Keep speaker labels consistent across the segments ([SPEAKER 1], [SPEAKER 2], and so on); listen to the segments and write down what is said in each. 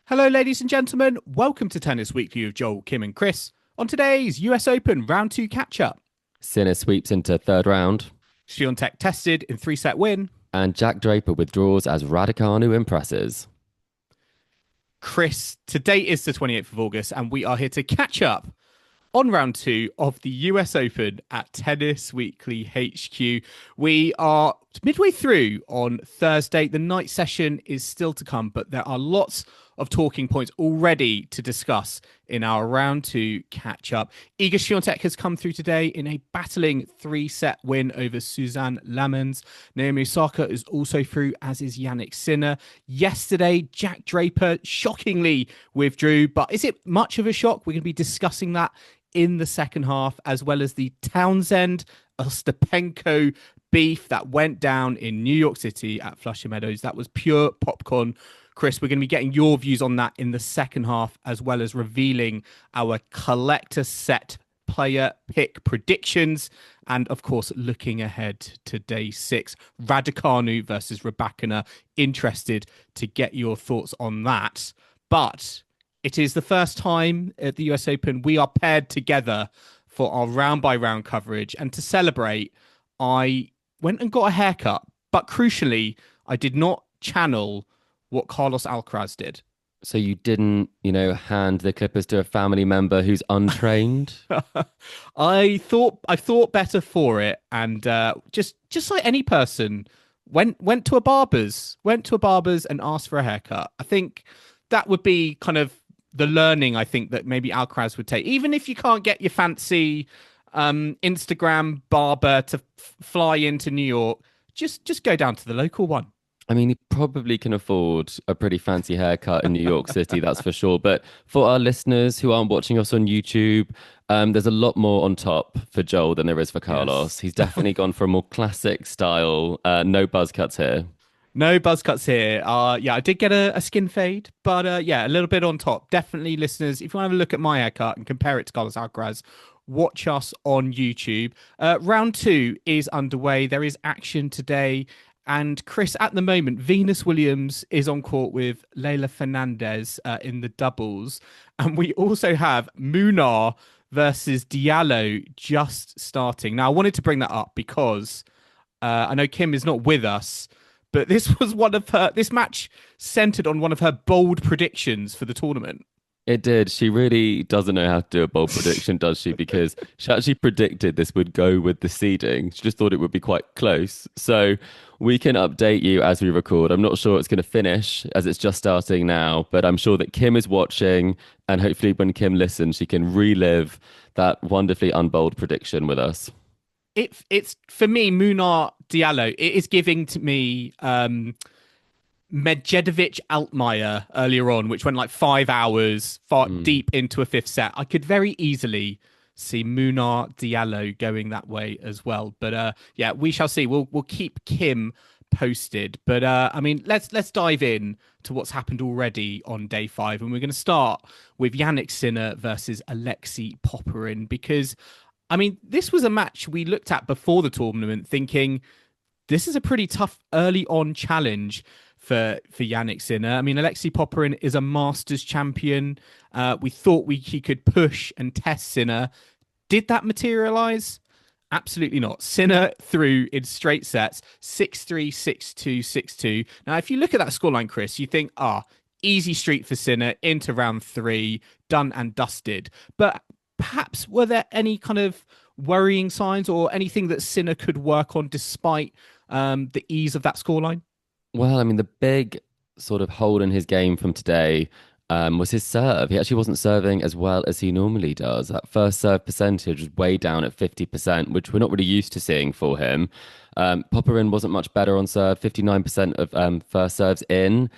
[SPEAKER 1] Hello, ladies and gentlemen. Welcome to Tennis Weekly with Joel, Kim, and Chris. On today's US Open Round 2 catch-up,
[SPEAKER 2] Sinner sweeps into third round,
[SPEAKER 1] Swiatek tested in three-set win.
[SPEAKER 2] and Jack Draper withdraws as Raducanu impresses.
[SPEAKER 1] Chris, today is the 28th of August, and we are here to catch up on round 2 of the US Open at Tennis Weekly HQ. We are midway through on Thursday. The night session is still to come, but there are lots of talking points already to discuss in our round 2 catch up. Iga Swiatek has come through today in a battling 3-set win over Suzan Lamens. Naomi Osaka is also through, as is Jannik Sinner. Yesterday, Jack Draper shockingly withdrew, but is it much of a shock? We're going to be discussing that in the second half, as well as the Townsend Ostapenko beef that went down in New York City at Flushing Meadows. That was pure popcorn. Chris, we're going to be getting your views on that in the second half, as well as revealing our collector set player pick predictions. And of course, looking ahead to day 6, Raducanu versus Rybakina. Interested to get your thoughts on that. But it is the first time at the US Open we are paired together for our round by round coverage. And to celebrate, I went and got a haircut. But crucially, I did not channel what Carlos Alcaraz did.
[SPEAKER 2] So you didn't, hand the clippers to a family member who's untrained?
[SPEAKER 1] I thought better for it, and just like any person, went to a barber's, and asked for a haircut. I think that would be kind of the learning I think that maybe Alcaraz would take, even if you can't get your fancy Instagram barber to fly into New York. Just go down to the local one.
[SPEAKER 2] I mean, he probably can afford a pretty fancy haircut in New York City, that's for sure. But for our listeners who aren't watching us on YouTube, there's a lot more on top for Joel than there is for Carlos.
[SPEAKER 1] Yes.
[SPEAKER 2] He's definitely gone for a more classic style. No buzz cuts here.
[SPEAKER 1] No buzz cuts here. Yeah, I did get a skin fade, but yeah, a little bit on top. Definitely, listeners, if you want to have a look at my haircut and compare it to Carlos Alcaraz, watch us on YouTube. Round 2 is underway. There is action today. And Chris, at the moment, Venus Williams is on court with Leylah Fernandez in the doubles. And we also have Munar versus Diallo just starting. Now, I wanted to bring that up because I know Kim is not with us, but this was this match centered on one of her bold predictions for the tournament.
[SPEAKER 2] It did. She really doesn't know how to do a bold prediction, does she? Because she actually predicted this would go with the seeding. She just thought it would be quite close. So we can update you as we record. I'm not sure it's going to finish as it's just starting now, but I'm sure that Kim is watching, and hopefully when Kim listens, she can relive that wonderfully unbold prediction with us.
[SPEAKER 1] It's for me, Munar Diallo. It is giving to me Medvedev Altmaier earlier on, which went like 5 hours far deep into a fifth set. I could very easily see Munar Diallo going that way as well. But yeah, we shall see. We'll keep Kim posted. But I mean, let's dive in to what's happened already on day 5, and we're going to start with Jannik Sinner versus Alexei Popyrin, because I mean, this was a match we looked at before the tournament, thinking this is a pretty tough early on challenge for Jannik Sinner. I mean, Alexei Popyrin is a Masters champion. We thought he could push and test Sinner. Did that materialize? Absolutely not. Sinner threw in straight sets, 6-3, 6-2, 6-2. Now, if you look at that scoreline, Chris, you think, easy streak for Sinner into round 3, done and dusted. But perhaps were there any kind of worrying signs or anything that Sinner could work on despite the ease of that scoreline?
[SPEAKER 2] Well, I mean, the big sort of hole in his game from today was his serve. He actually wasn't serving as well as he normally does. That first serve percentage was way down at 50%, which we're not really used to seeing for him. Popyrin wasn't much better on serve, 59% of first serves in.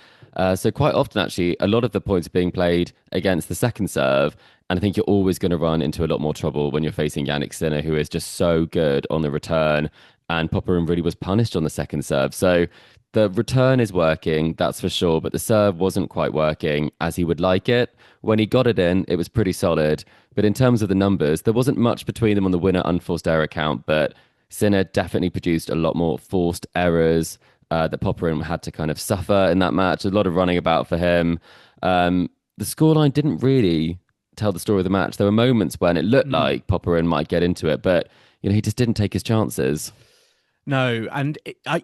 [SPEAKER 2] So quite often, actually, a lot of the points are being played against the second serve. And I think you're always going to run into a lot more trouble when you're facing Jannik Sinner, who is just so good on the return. And Popyrin really was punished on the second serve. So the return is working, that's for sure, but the serve wasn't quite working as he would like it. When he got it in, it was pretty solid. But in terms of the numbers, there wasn't much between them on the winner unforced error count, but Sinner definitely produced a lot more forced errors that Popyrin had to kind of suffer in that match. A lot of running about for him. The scoreline didn't really tell the story of the match. There were moments when it looked
[SPEAKER 1] Mm.
[SPEAKER 2] like Popyrin might get into it, but he just didn't take his chances.
[SPEAKER 1] No, and I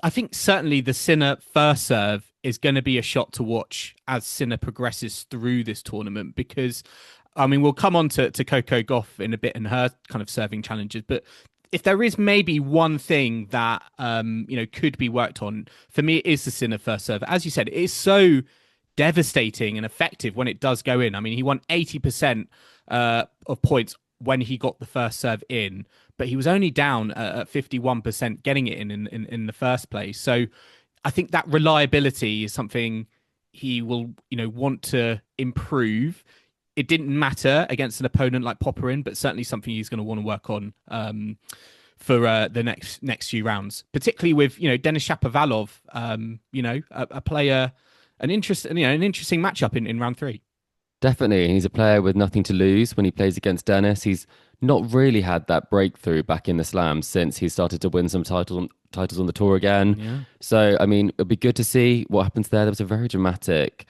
[SPEAKER 1] think certainly the Sinner first serve is going to be a shot to watch as Sinner progresses through this tournament because, I mean, we'll come on to Coco Gauff in a bit and her kind of serving challenges, but if there is maybe one thing that could be worked on, for me, it is the Sinner first serve. As you said, it is so devastating and effective when it does go in. I mean, he won 80% of points when he got the first serve in, but he was only down at 51% getting it in the first place. So I think that reliability is something he will, want to improve. It didn't matter against an opponent like Popyrin, but certainly something he's going to want to work on for the next few rounds, particularly with Denis Shapovalov, a player, an interesting matchup in round three.
[SPEAKER 2] Definitely. He's a player with nothing to lose when he plays against Dennis. He's not really had that breakthrough back in the Slam since he started to win some titles on the tour again.
[SPEAKER 1] Yeah.
[SPEAKER 2] So, I mean, it'd be good to see what happens there. There was a very dramatic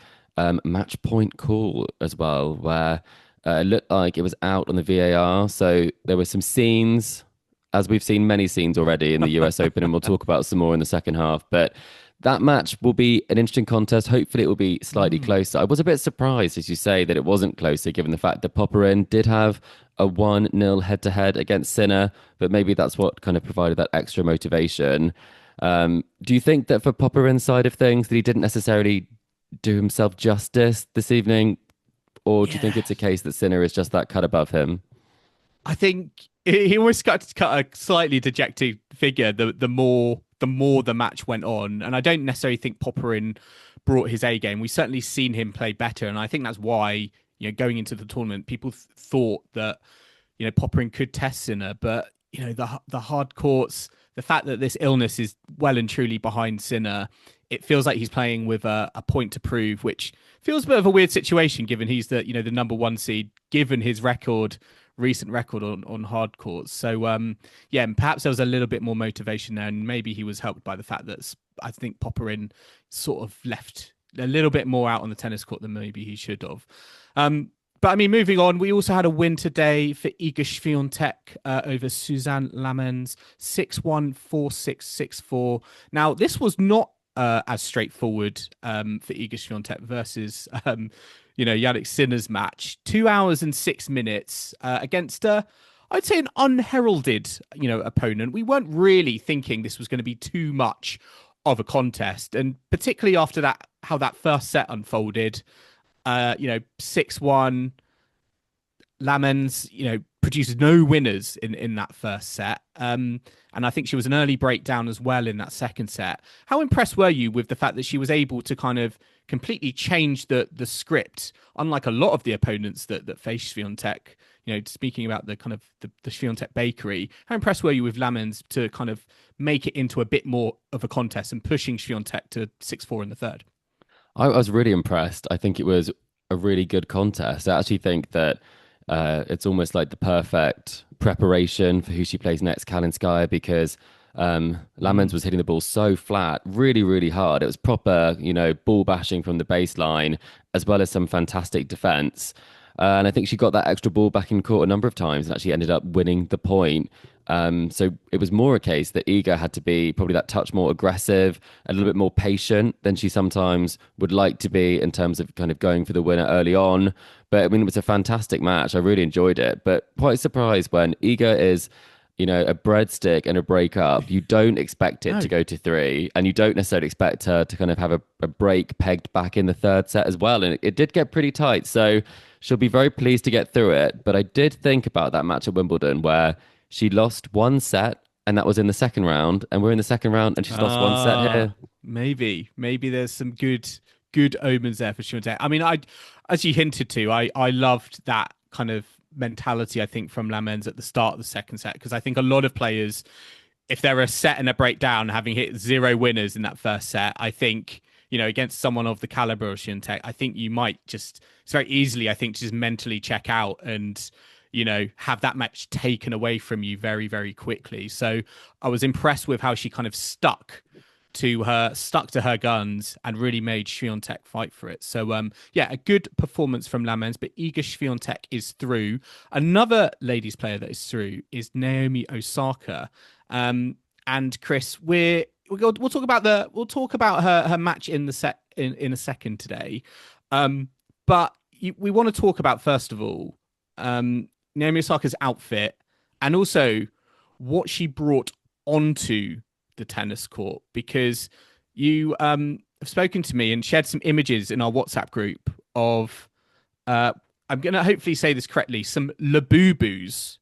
[SPEAKER 2] match point call as well, where it looked like it was out on the VAR. So there were some scenes, as we've seen many scenes already in the US Open, and we'll talk about some more in the second half. But that match will be an interesting contest. Hopefully, it will be slightly closer. I was a bit surprised, as you say, that it wasn't closer, given the fact that Popyrin did have a 1-0 head-to-head against Sinner, but maybe that's what kind of provided that extra motivation. Do you think that for Popyrin's side of things, that he didn't necessarily do himself justice this evening, or do you think it's a case that Sinner is just that cut above him?
[SPEAKER 1] I think he always got to cut a slightly dejected figure the more the match went on, and I don't necessarily think Popyrin brought his A game. We've certainly seen him play better, and I think that's why going into the tournament, people thought that Popyrin could test Sinner, but the hard courts, the fact that this illness is well and truly behind Sinner, it feels like he's playing with a point to prove, which feels a bit of a weird situation given he's the the number one seed, given his recent record on hard courts. So perhaps there was a little bit more motivation there, and maybe he was helped by the fact that I think Popyrin sort of left a little bit more out on the tennis court than maybe he should have. But I mean, moving on, we also had a win today for Iga Swiatek over Suzan Lamens, 6-1, 4-6, 6-4. Now, this was not as straightforward for Iga Swiatek versus Jannik Sinner's match. 2 hours and 6 minutes against I'd say an unheralded opponent. We weren't really thinking this was going to be too much of a contest, and particularly after that, how that first set unfolded. 6-1. Lamens, produces no winners in that first set. And I think she was an early breakdown as well in that second set. How impressed were you with the fact that she was able to kind of completely change the script, unlike a lot of the opponents that faced Swiatek? Speaking about the kind of the Swiatek bakery, how impressed were you with Lamens to kind of make it into a bit more of a contest and pushing Swiatek to 6-4 in the third?
[SPEAKER 2] I was really impressed. I think it was a really good contest. I actually think that it's almost like the perfect preparation for who she plays next, Kalinskaya, because Lamens was hitting the ball so flat, really, really hard. It was proper, ball bashing from the baseline, as well as some fantastic defense. And I think she got that extra ball back in court a number of times and actually ended up winning the point. So it was more a case that Iga had to be probably that touch more aggressive, a little bit more patient than she sometimes would like to be in terms of kind of going for the winner early on. But I mean, it was a fantastic match. I really enjoyed it, but quite surprised when Iga is, a breadstick and a breakup. You don't expect it to go to 3, and you don't necessarily expect her to kind of have a break pegged back in the third set as well. And it did get pretty tight. So she'll be very pleased to get through it. But I did think about that match at Wimbledon where she lost one set, and that was in the second round. And we're in the second round, and she's lost one set here.
[SPEAKER 1] Maybe there's some good omens there for Swiatek. I mean, as you hinted to, I loved that kind of mentality, I think, from Lamens at the start of the second set, because I think a lot of players, if they're a set and a breakdown, having hit 0 winners in that first set, I think, against someone of the caliber of Swiatek, I think you might it's very easily, I think, just mentally check out and have that match taken away from you very, very quickly. So I was impressed with how she kind of stuck to her, stuck to her guns, and really made Swiatek fight for it. So, yeah, a good performance from Lamens, but Iga Swiatek is through. Another ladies player that is through is Naomi Osaka. And Chris, we'll talk about her match in the set in a second today. But we want to talk about, first of all, Naomi Osaka's outfit and also what she brought onto the tennis court, because you have spoken to me and shared some images in our WhatsApp group of I'm going to hopefully say this correctly, some Labubus,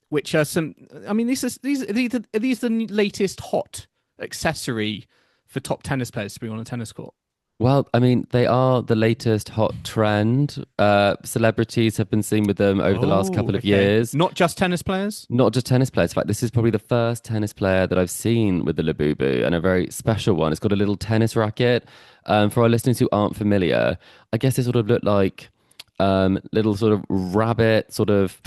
[SPEAKER 1] which are some. I mean, these are the latest hot accessory for top tennis players to be on a tennis court.
[SPEAKER 2] Well, I mean, they are the latest hot trend. Celebrities have been seen with them over the last couple of years.
[SPEAKER 1] Not just tennis players?
[SPEAKER 2] Not just tennis players. In fact, this is probably the first tennis player that I've seen with the Labubu, and a very special one. It's got a little tennis racket. For our listeners who aren't familiar, I guess they sort of look like little sort of rabbit sort of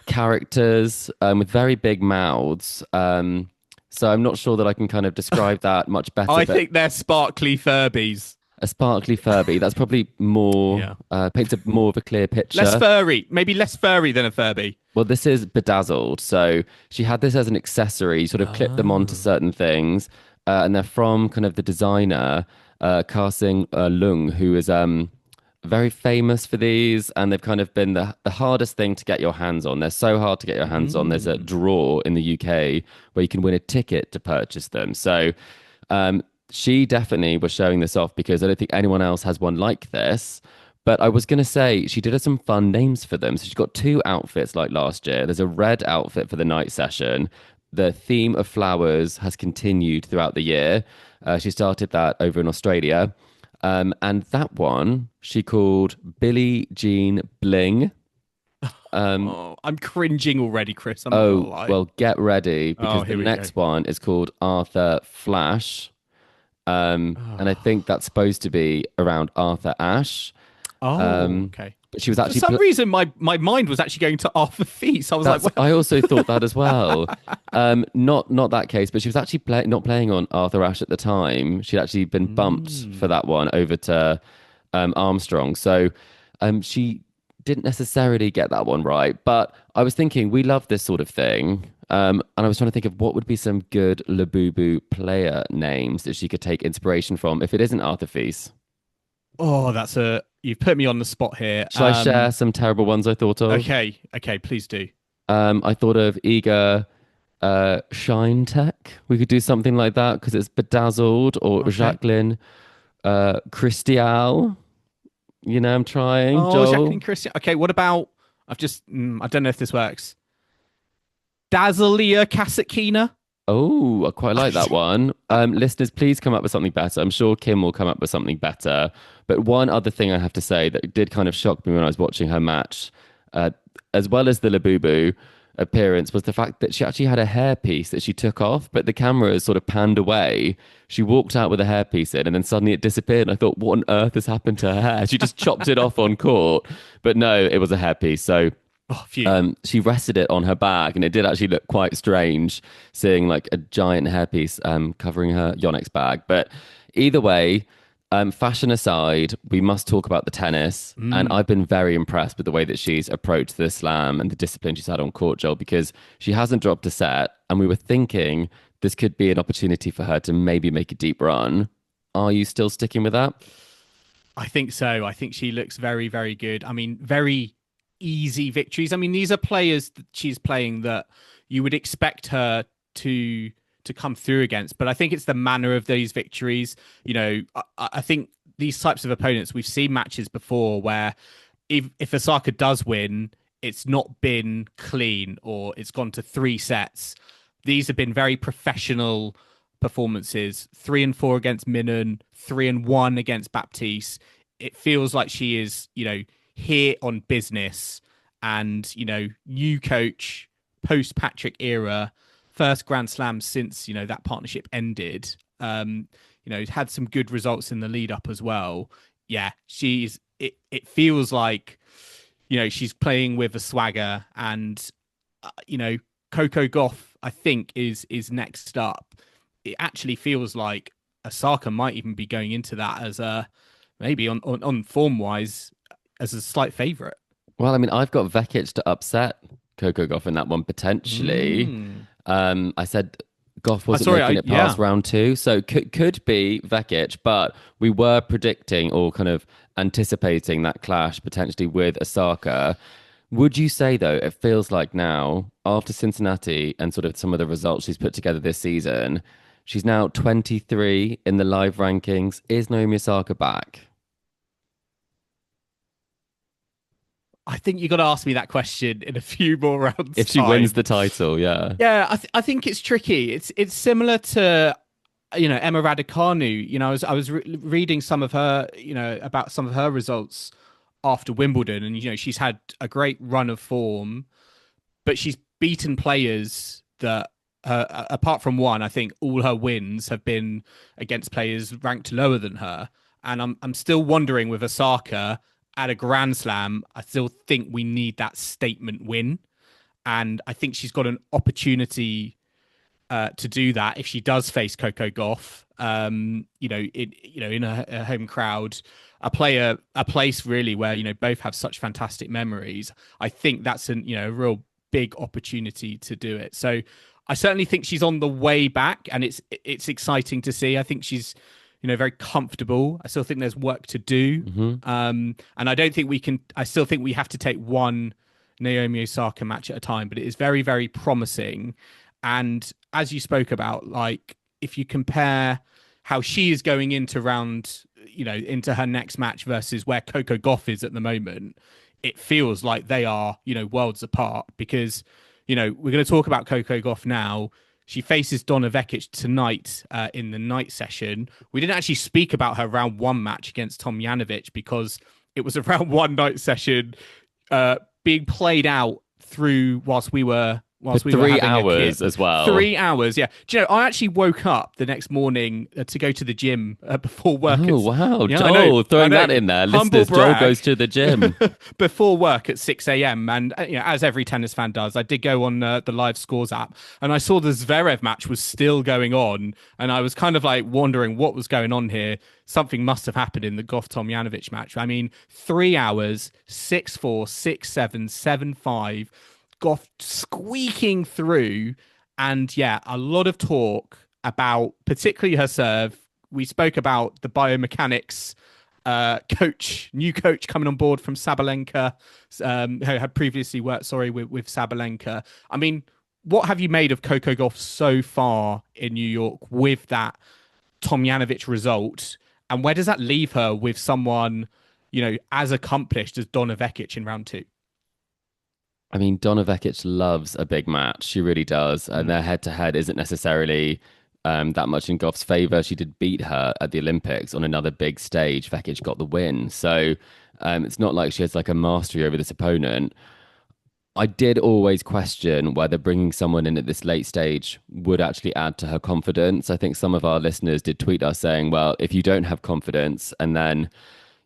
[SPEAKER 2] characters with very big mouths. So I'm not sure that I can kind of describe that much better.
[SPEAKER 1] I think they're sparkly Furbies.
[SPEAKER 2] A sparkly Furby. That's probably more, paints more of a clear picture.
[SPEAKER 1] Less furry. Maybe less furry than a Furby.
[SPEAKER 2] Well, this is bedazzled. So she had this as an accessory, sort of clipped them onto certain things. And they're from kind of the designer, Karsing Lung, who is very famous for these. And they've kind of been the hardest thing to get your hands on. They're so hard to get your hands on. There's a draw in the UK where you can win a ticket to purchase them. So she definitely was showing this off because I don't think anyone else has one like this. But I was going to say she did have some fun names for them. So she's got two outfits like last year. There's a red outfit for the night session. The theme of flowers has continued throughout the year. She started that over in Australia. And that one she called Billie Jean Bling.
[SPEAKER 1] I'm cringing already, Chris.
[SPEAKER 2] Well, get ready because the next one is called Arthur Flash. And I think that's supposed to be around Arthur Ashe.
[SPEAKER 1] Okay.
[SPEAKER 2] But she was actually
[SPEAKER 1] for some reason my mind was actually going to Arthur Feast. I was like,
[SPEAKER 2] I also thought that as well. Not that case, but she was actually not playing on Arthur Ashe at the time. She'd actually been bumped for that one over to Armstrong. So she didn't necessarily get that one right. But I was thinking, we love this sort of thing. And I was trying to think of what would be some good Labubu player names that she could take inspiration from if it isn't Arthur Feast.
[SPEAKER 1] Oh, you've put me on the spot here.
[SPEAKER 2] Shall I share some terrible ones I thought of?
[SPEAKER 1] Okay, please do.
[SPEAKER 2] I thought of Iga Swiatek. We could do something like that because it's bedazzled, or Jacqueline Christial. You know, I'm trying. Joel.
[SPEAKER 1] Jacqueline Christial. Okay, what about? I don't know if this works. Dazzlia Kasatkina.
[SPEAKER 2] Oh, I quite like that one. Listeners, please come up with something better. I'm sure Kim will come up with something better. But one other thing I have to say that did kind of shock me when I was watching her match, as well as the Labubu appearance, was the fact that she actually had a hairpiece that she took off, but the camera sort of panned away. She walked out with a hairpiece in, and then suddenly it disappeared. And I thought, what on earth has happened to her hair? She just chopped it off on court. But no, it was a hairpiece. So she rested it on her bag, and it did actually look quite strange seeing like a giant hairpiece covering her Yonex bag. But either way, fashion aside, we must talk about the tennis. And I've been very impressed with the way that she's approached the slam and the discipline she's had on court, Joel, because she hasn't dropped a set. And we were thinking this could be an opportunity for her to maybe make a deep run. Are you still sticking with that?
[SPEAKER 1] I think so. I think she looks very, very good. I mean, very easy victories. I mean, these are players that she's playing that you would expect her to come through against, but I think it's the manner of these victories. You know, I think these types of opponents, we've seen matches before where if Osaka does win, it's not been clean or it's gone to 3 sets. These have been very professional performances. 3-4 against Minnan, 3-1 against Baptiste. It feels like she is, here on business, and new coach, post Patrick era, first Grand Slam since that partnership ended. Had some good results in the lead up as well. Yeah, it feels like she's playing with a swagger, and Coco Gauff I think is next up. it actually feels like Osaka might even be going into that as a maybe on form wise as a slight favourite.
[SPEAKER 2] Well, I mean, I've got Vekic to upset Coco Gauff in that one potentially.
[SPEAKER 1] Mm.
[SPEAKER 2] I said Goff
[SPEAKER 1] I
[SPEAKER 2] wasn't
[SPEAKER 1] sorry,
[SPEAKER 2] making it
[SPEAKER 1] yeah.
[SPEAKER 2] past round two, so could be Vekic, but we were predicting or kind of anticipating that clash potentially with Osaka. Would you say though, it feels like now after Cincinnati and sort of some of the results she's put together this season, she's now 23 in the live rankings. Is Naomi Osaka back?
[SPEAKER 1] I think you got to ask me that question in a few more rounds'
[SPEAKER 2] If she wins
[SPEAKER 1] time.
[SPEAKER 2] the title, yeah.
[SPEAKER 1] Yeah, I think it's tricky. It's similar to Emma Raducanu. I was reading some of her about some of her results after Wimbledon, and she's had a great run of form, but she's beaten players that apart from one, I think all her wins have been against players ranked lower than her. And I'm still wondering with Osaka at a Grand Slam. I still think we need that statement win, and I think she's got an opportunity to do that if she does face Coco Gauff. In a home crowd, a place really where both have such fantastic memories. I think that's a real big opportunity to do it. So I certainly think she's on the way back, and it's exciting to see. I think she's very comfortable. I still think there's work to do, and I don't think we can. I still think we have to take one Naomi Osaka match at a time, but it is very, very promising. And as you spoke about, like if you compare how she is going into into her next match versus where Coco Gauff is at the moment, it feels like they are, worlds apart because, we're going to talk about Coco Gauff now. She faces Donna Vekic tonight in the night session. We didn't actually speak about her round one match against Tomljanovic because it was a round one night session being played out through whilst we were
[SPEAKER 2] For
[SPEAKER 1] having
[SPEAKER 2] 3 hours as well.
[SPEAKER 1] 3 hours, yeah. Do you know, I actually woke up the next morning to go to the gym before work.
[SPEAKER 2] Oh, wow.
[SPEAKER 1] Yeah,
[SPEAKER 2] Joel, throwing that in there.
[SPEAKER 1] Humble
[SPEAKER 2] Listeners, Joel
[SPEAKER 1] brag.
[SPEAKER 2] goes to the gym.
[SPEAKER 1] Before work at 6 a.m. And, as every tennis fan does, I did go on the live scores app and I saw the Zverev match was still going on. And I was kind of like wondering what was going on here. Something must have happened in the Gauff Tomljanovic match. I mean, 3 hours, 6-4, 6-7, 7-5. Gauff squeaking through, and a lot of talk about particularly her serve. We spoke about the biomechanics new coach coming on board from Sabalenka, who had previously worked with Sabalenka. I mean, what have you made of Coco Gauff so far in New York with that Tomljanovic result, and where does that leave her with someone as accomplished as Donna Vekic in round two?
[SPEAKER 2] I mean, Donna Vekic loves a big match. She really does. And their head-to-head isn't necessarily that much in Gauff's favour. She did beat her at the Olympics on another big stage. Vekic got the win. So it's not like she has like a mastery over this opponent. I did always question whether bringing someone in at this late stage would actually add to her confidence. I think some of our listeners did tweet us saying, well, if you don't have confidence and then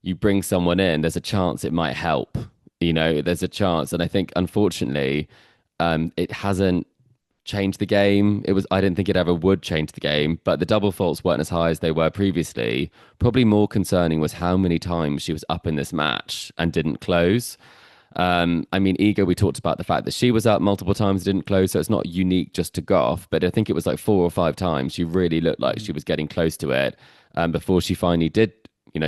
[SPEAKER 2] you bring someone in, there's a chance it might help. There's a chance. And I think, unfortunately, it hasn't changed the game. I didn't think it ever would change the game, but the double faults weren't as high as they were previously. Probably more concerning was how many times she was up in this match and didn't close. I mean, Iga, we talked about the fact that she was up multiple times, didn't close, so it's not unique just to Gauff, but I think it was like 4 or 5 times she really looked like she was getting close to it before she finally did,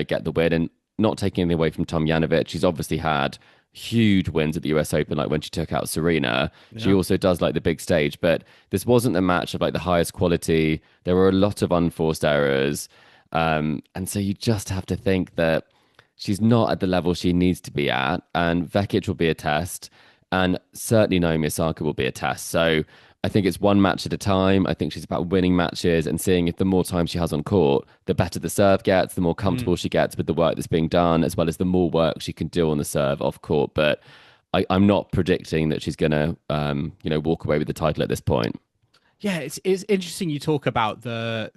[SPEAKER 2] get the win. And not taking anything away from Tomljanovic, she's obviously had huge wins at the US Open, like when she took out Serena. Yeah. She also does like the big stage, but this wasn't a match of like the highest quality. There were a lot of unforced errors. And so you just have to think that she's not at the level she needs to be at. And Vekic will be a test. And certainly Naomi Osaka will be a test. So I think it's one match at a time. I think she's about winning matches and seeing if the more time she has on court, the better the serve gets, the more comfortable she gets with the work that's being done, as well as the more work she can do on the serve off court. But I'm not predicting that she's going to, walk away with the title at this point.
[SPEAKER 1] Yeah, it's interesting you talk about the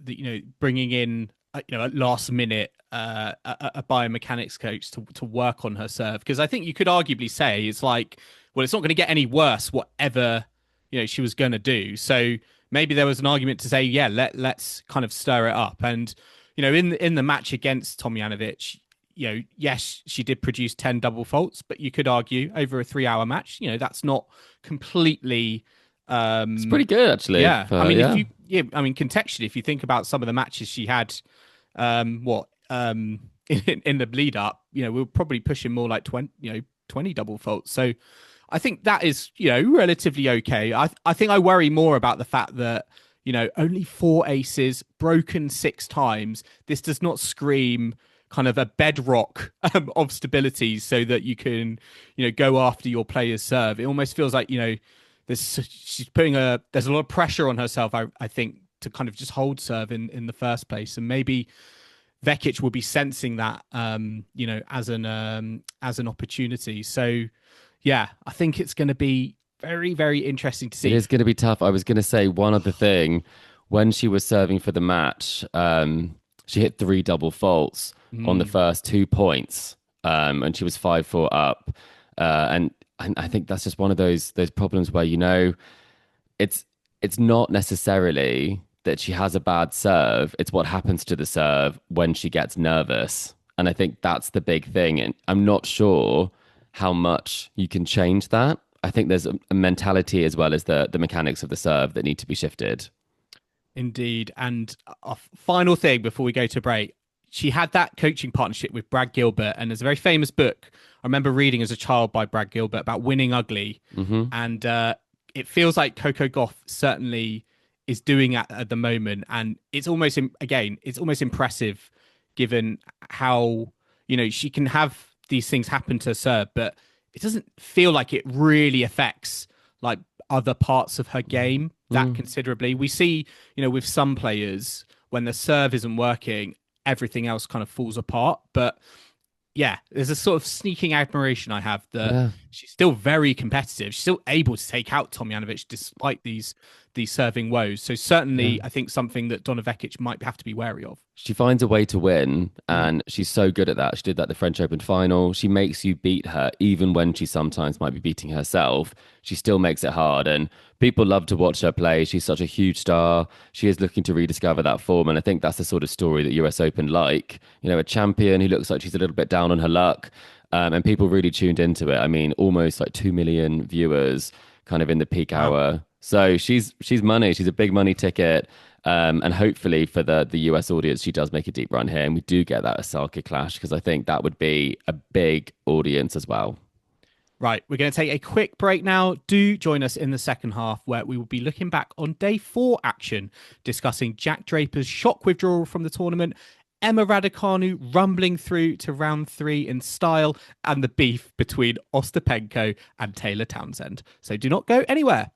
[SPEAKER 1] bringing in at last minute a biomechanics coach to work on her serve, because I think you could arguably say it's like, well, it's not going to get any worse whatever she was going to do. So maybe there was an argument to say, yeah, let's kind of stir it up. And in the match against Tomljanovic, yes, she did produce 10 double faults, but you could argue over a 3-hour match, that's not completely.
[SPEAKER 2] It's pretty good, actually.
[SPEAKER 1] Yeah, contextually, if you think about some of the matches she had, in the lead up, we were probably pushing more like 20 double faults. So I think that is, relatively okay. I think I worry more about the fact that, only 4 aces, broken 6 times. This does not scream kind of a bedrock of stability so that you can, go after your player's serve. It almost feels like, there's a lot of pressure on herself, I think, to kind of just hold serve in the first place. And maybe Vekic will be sensing that, as an opportunity. So, yeah, I think it's going to be very, very interesting to see.
[SPEAKER 2] It is going to be tough. I was going to say one other thing. When she was serving for the match, she hit 3 double faults on the first 2 points, and she was 5-4 up. And I think that's just one of those problems where, it's not necessarily that she has a bad serve. It's what happens to the serve when she gets nervous. And I think that's the big thing. And I'm not sure how much you can change that. I think there's a mentality as well as the mechanics of the serve that need to be shifted.
[SPEAKER 1] Indeed. And a final thing before we go to break, she had that coaching partnership with Brad Gilbert, and there's a very famous book I remember reading as a child by Brad Gilbert about winning ugly. Mm-hmm. And it feels like Coco Gauff certainly is doing at the moment. And it's almost, it's almost impressive given how, she can have these things happen to serve, but it doesn't feel like it really affects like other parts of her game that considerably. We see, with some players, when the serve isn't working, everything else kind of falls apart. But yeah, there's a sort of sneaking admiration I have that she's still very competitive. She's still able to take out Tomljanovic despite these serving woes. So certainly, I think something that Donna Vekic might have to be wary of.
[SPEAKER 2] She finds a way to win, and she's so good at that. She did that the French Open final. She makes you beat her, even when she sometimes might be beating herself. She still makes it hard, and people love to watch her play. She's such a huge star. She is looking to rediscover that form, and I think that's the sort of story that US Open like. A champion who looks like she's a little bit down on her luck, and people really tuned into it. I mean, almost like 2 million viewers kind of in the peak hour. So she's money. She's a big money ticket. And hopefully for the US audience, she does make a deep run here. And we do get that Osaka clash, because I think that would be a big audience as well.
[SPEAKER 1] Right. We're going to take a quick break now. Do join us in the second half, where we will be looking back on day 4 action, discussing Jack Draper's shock withdrawal from the tournament, Emma Raducanu rumbling through to round 3 in style, and the beef between Ostapenko and Taylor Townsend. So do not go anywhere.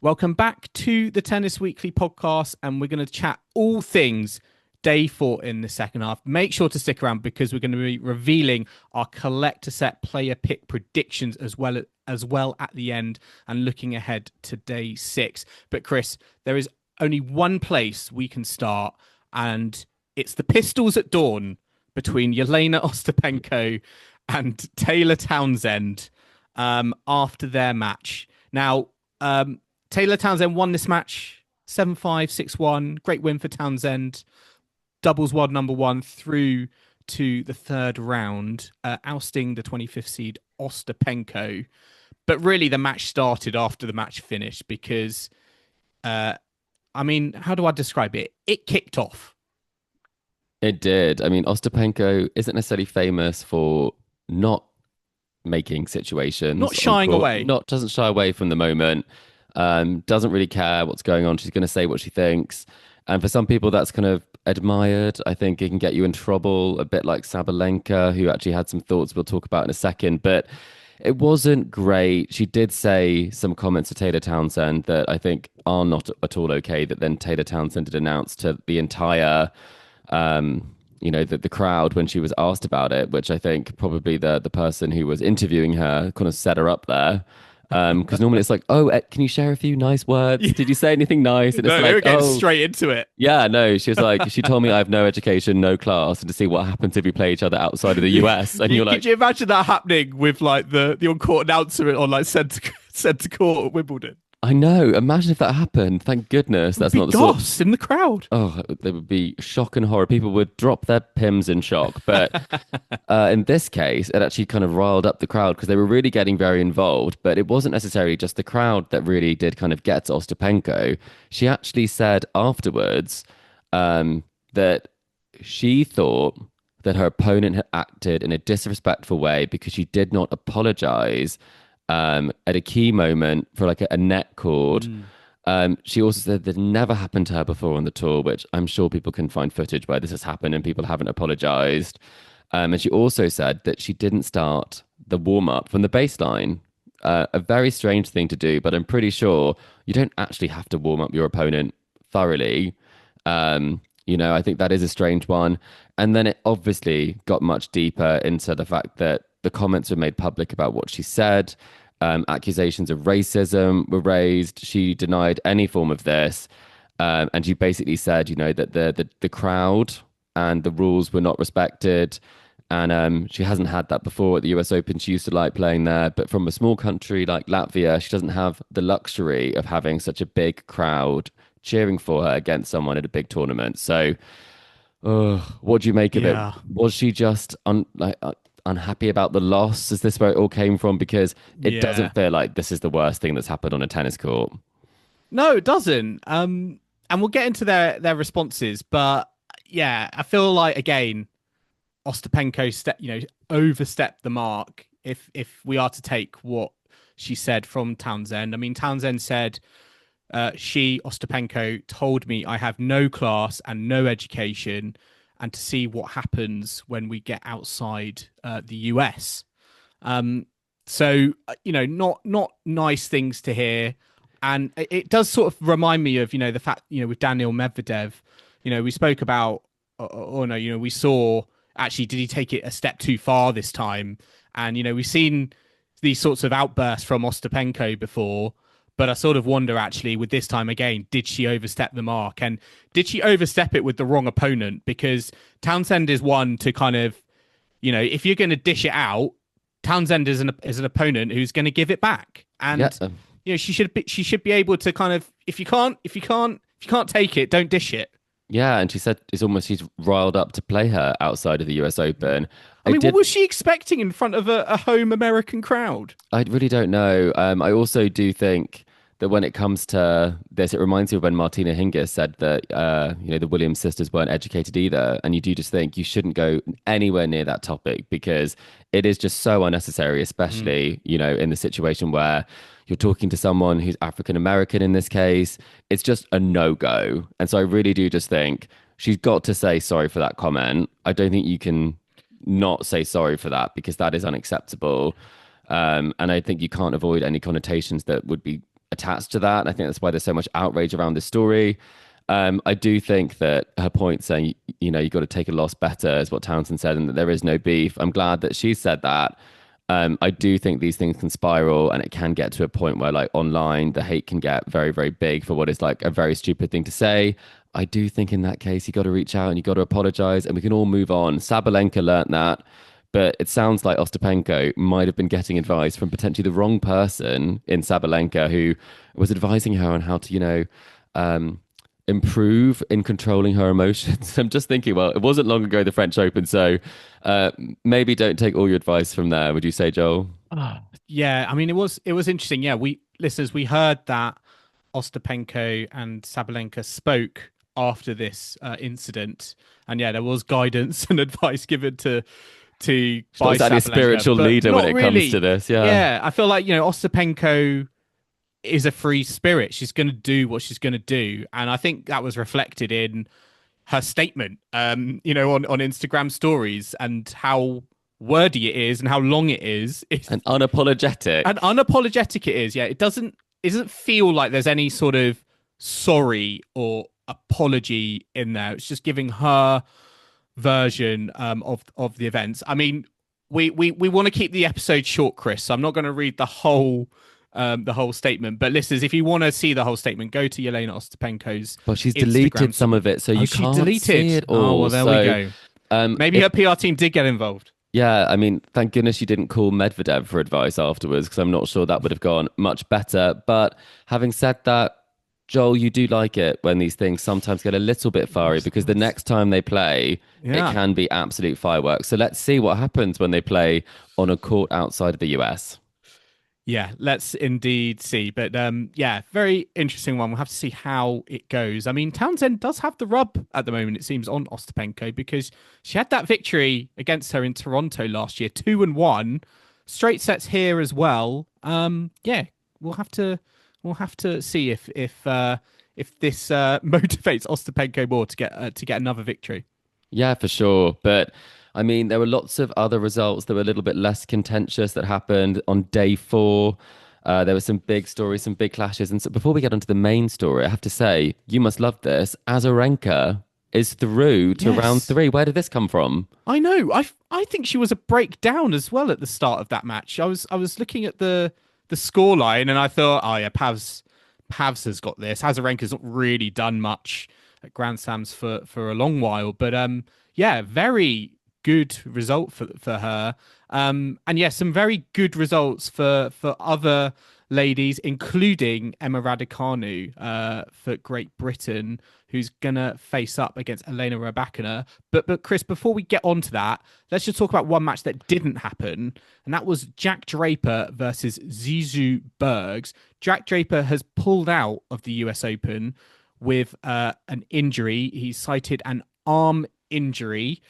[SPEAKER 1] Welcome back to the Tennis Weekly podcast, and we're going to chat all things day 4 in the second half. Make sure to stick around, because we're going to be revealing our collector set player pick predictions as well at the end, and looking ahead to day 6. But Chris, there is only one place we can start, and it's the pistols at dawn between Jelena Ostapenko and Taylor Townsend after their match. Now, Taylor Townsend won this match 7-5, 6-1. Great win for Townsend. Doubles world number 1 through to the 3rd round, ousting the 25th seed Ostapenko. But really, the match started after the match finished, because, how do I describe it? It kicked off.
[SPEAKER 2] It did. I mean, Ostapenko isn't necessarily famous for not making situations.
[SPEAKER 1] Not shying away.
[SPEAKER 2] Doesn't shy away from the moment. Doesn't really care what's going on. She's going to say what she thinks. And for some people, that's kind of admired. I think it can get you in trouble, a bit like Sabalenka, who actually had some thoughts we'll talk about in a second. But it wasn't great. She did say some comments to Taylor Townsend that I think are not at all okay, that then Taylor Townsend had announced to the entire, the crowd when she was asked about it, which I think probably the person who was interviewing her kind of set her up there. Because normally it's like, can you share a few nice words? Did you say anything nice? And
[SPEAKER 1] no,
[SPEAKER 2] it's
[SPEAKER 1] they
[SPEAKER 2] like,
[SPEAKER 1] were getting straight into it.
[SPEAKER 2] Yeah, no, she was like, she told me I have no education, no class, and to see what happens if we play each other outside of the US. And you're like,
[SPEAKER 1] could you imagine that happening with like the on-court announcer on like centre court at Wimbledon?
[SPEAKER 2] I know. Imagine if that happened. Thank goodness
[SPEAKER 1] It would
[SPEAKER 2] that's
[SPEAKER 1] be
[SPEAKER 2] not the sort.
[SPEAKER 1] goss in the crowd.
[SPEAKER 2] Oh, there would be shock and horror. People would drop their pims in shock. But in this case, it actually kind of riled up the crowd because they were really getting very involved. But it wasn't necessarily just the crowd that really did kind of get to Ostapenko. She actually said afterwards that she thought that her opponent had acted in a disrespectful way because she did not apologize at a key moment for like a net cord. She also said that it never happened to her before on the tour, which I'm sure people can find footage where this has happened and people haven't apologized. And she also said that she didn't start the warm up from the baseline. A very strange thing to do, but I'm pretty sure you don't actually have to warm up your opponent thoroughly. I think that is a strange one. And then it obviously got much deeper into the fact that the comments were made public about what she said. Accusations of racism were raised. She denied any form of this. And she basically said, that the crowd and the rules were not respected. And she hasn't had that before at the US Open. She used to like playing there. But from a small country like Latvia, she doesn't have the luxury of having such a big crowd cheering for her against someone at a big tournament. So, what do you make of it? Was she just unhappy about the loss? Is this where it all came from? Because it doesn't feel like this is the worst thing that's happened on a tennis court.
[SPEAKER 1] No, it doesn't. And we'll get into their responses, but yeah, I feel like again, Ostapenko overstepped the mark. If we are to take what she said from Townsend, I mean, Townsend said, Ostapenko, told me I have no class and no education, and to see what happens when we get outside the US. Not nice things to hear. And it does sort of remind me of, the fact, with Daniil Medvedev, we spoke about, we saw, actually, did he take it a step too far this time? And, we've seen these sorts of outbursts from Ostapenko before, but I sort of wonder, actually, with this time again, did she overstep the mark? And did she overstep it with the wrong opponent? Because Townsend is one to kind of, if you're going to dish it out, Townsend is an opponent who's going to give it back. And, she should be able to kind of, if you can't take it, don't dish it.
[SPEAKER 2] Yeah, and she said she's riled up to play her outside of the US Open.
[SPEAKER 1] What was she expecting in front of a home American crowd?
[SPEAKER 2] I really don't know. I also do think that when it comes to this, it reminds me of when Martina Hingis said that, the Williams sisters weren't educated either. And you do just think you shouldn't go anywhere near that topic because it is just so unnecessary, especially, in the situation where you're talking to someone who's African American in this case. It's just a no-go. And so I really do just think she's got to say sorry for that comment. I don't think you can not say sorry for that because that is unacceptable. And I think you can't avoid any connotations that would be attached to that. And I think that's why there's so much outrage around this story. I do think that her point saying, you've got to take a loss better is what Townsend said and that there is no beef. I'm glad that she said that. I do think these things can spiral and it can get to a point where like online, the hate can get very, very big for what is like a very stupid thing to say. I do think in that case, you got to reach out and you got to apologize and we can all move on. Sabalenka learnt that, but it sounds like Ostapenko might have been getting advice from potentially the wrong person in Sabalenka who was advising her on how to, improve in controlling her emotions. I'm just thinking, well, it wasn't long ago the French Open, so maybe don't take all your advice from there. Would you say, Joel?
[SPEAKER 1] Yeah, I mean, it was interesting. Yeah, we heard that Ostapenko and Sabalenka spoke after this incident, and yeah, there was guidance and advice given to by
[SPEAKER 2] Sabalenka, a spiritual leader when it comes to this.
[SPEAKER 1] Yeah, I feel like Ostapenko is a free spirit. She's going to do what she's going to do, and I think that was reflected in her statement, on Instagram stories and how wordy it is and how long it is.
[SPEAKER 2] And unapologetic.
[SPEAKER 1] And unapologetic it is. Yeah, it doesn't feel like there's any sort of sorry or apology in there. It's just giving her version of the events. I mean, we want to keep the episode short, Chris. So I'm not going to read the whole statement. But listeners, if you want to see the whole statement, go to Jelena Ostapenko's.
[SPEAKER 2] Well, she's deleted some of it, so you can't see it all.
[SPEAKER 1] Oh, well, there we go. Maybe her PR team did get involved.
[SPEAKER 2] Yeah, I mean, thank goodness you didn't call Medvedev for advice afterwards, because I'm not sure that would have gone much better. But having said that, Joel, you do like it when these things sometimes get a little bit fiery, because the next time they play, it
[SPEAKER 1] Yeah.
[SPEAKER 2] can be absolute fireworks. So let's see what happens when they play on a court outside of the US.
[SPEAKER 1] Yeah, let's indeed see. But yeah, very interesting one. We'll have to see how it goes. I mean, Townsend does have the rub at the moment, it seems, on Ostapenko because she had that victory against her in Toronto last year, 2-1, straight sets here as well. Yeah, we'll have to see if this motivates Ostapenko more to get another victory.
[SPEAKER 2] Yeah, for sure. But I mean, there were lots of other results that were a little bit less contentious that happened on day four. There were some big stories, some big clashes. And so before we get onto the main story, I have to say, you must love this. Azarenka is through to round
[SPEAKER 1] Yes.
[SPEAKER 2] three. Where did this come from?
[SPEAKER 1] I know. I think she was a breakdown as well at the start of that match. I was looking at the score line and I thought, oh yeah, Pavs has got this. Azarenka's not really done much at Grand Slams for a long while, but yeah, very good result for her. And yeah, some very good results for other ladies, including Emma Raducanu for Great Britain, who's gonna face up against Elena Rybakina. But Chris, before we get on to that, let's just talk about one match that didn't happen, and that was Jack Draper versus Zizou Bergs. Jack Draper has pulled out of the US Open with an injury. He cited an arm injury.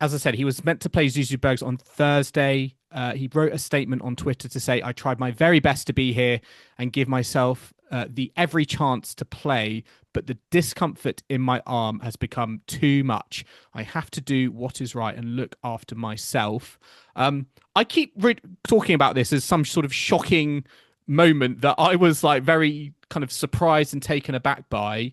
[SPEAKER 1] As I said, he was meant to play Zizou Bergs on Thursday. He wrote a statement on Twitter to say, I tried my very best to be here and give myself the every chance to play, but the discomfort in my arm has become too much. I have to do what is right and look after myself. I keep talking about this as some sort of shocking moment that I was like very kind of surprised and taken aback by.